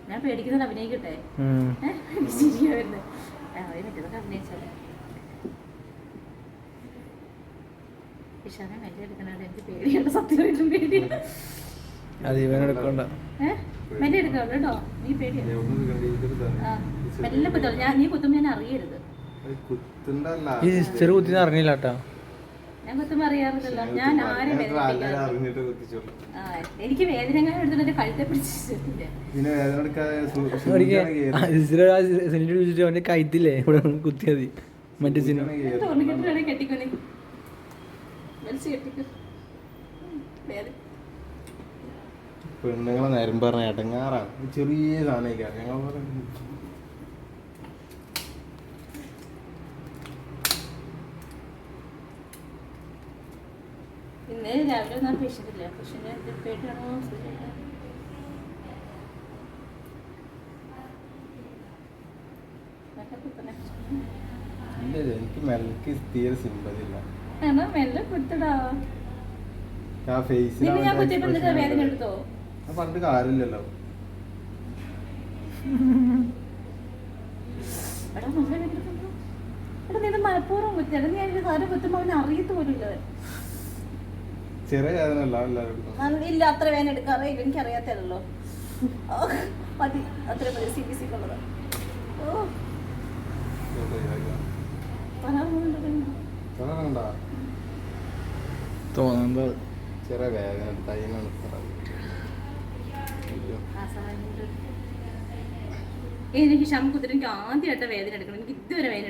ഞാൻ പേടിക്കുന്നത് അഭിനയിക്കട്ടെ. ശരിയാ വരുന്നത് മറ്റേതൊക്കെ അഭിനയിച്ചാലേ. ഇഷാനെ മെല്ലെ എടുക്കണത് എനിക്ക് പേടിയാണ്, സത്യമായിട്ടും പേടിയാണ്. മെല്ലെ എടുക്കാം കേട്ടോ, നീ പേടിയാണ്. മെല്ലെ കുത്തോളൂ, നീ കുത്തുമ്പോ ഞാൻ അറിയരുത്. ചെറു കുത്തി അറിഞ്ഞില്ല കേട്ടോ. ഞാൻ കുത്തുമ്പോ അറിയാറില്ലല്ലോ. ഞാൻ ആരും എനിക്ക് വേദന എടുത്തിട്ട് കഴുത്തെ പിടിച്ചിട്ടില്ല. അവന്റെ കഴുത്തില്ലേ ഇവിടെ കുത്തിയത് മറ്റേ കെട്ടിക്കൊന്നെ പെണ്ണുങ്ങളെ നേരം പറഞ്ഞ ഇടങ്ങാറാണ്. ചെറിയ സാധനം ഞങ്ങൾ ഇന്ന് രാവിലെ ഒന്നും പേഷ്യൻ്റില്ല. പേഷ്യൻ്റ് പേടിയാണോ? എനിക്ക് മെല്ലക്ക് തീരെ സിമ്പതില്ല. മെല്ലെ കൊടുത്തടാ. വേദന എടുത്തോ? പണ്ട് കാര്യമില്ലല്ലോ. മലപ്പൂർവ്വം കുത്തിയാണ്. നീ അതിന്റെ സാധനം കുത്തുമ്പോ അവന് അറിയത്ത് പോലും ഇല്ല. ചെറിയ വേദന ഇല്ല, അത്ര വേദന എടുക്കാറില്ല. എനിക്ക് അറിയാത്തല്ലോ. മതി, അത്ര മതി. CBC ഉള്ളത്. തോന്നുമ്പോ ചെറിയ വേദന എനിക്ക് ഷാം കുത്തിട്ട് എനിക്ക് ആദ്യമായിട്ട് വേദന എടുക്കണം. എനിക്ക് ഇതുവരെ വേദന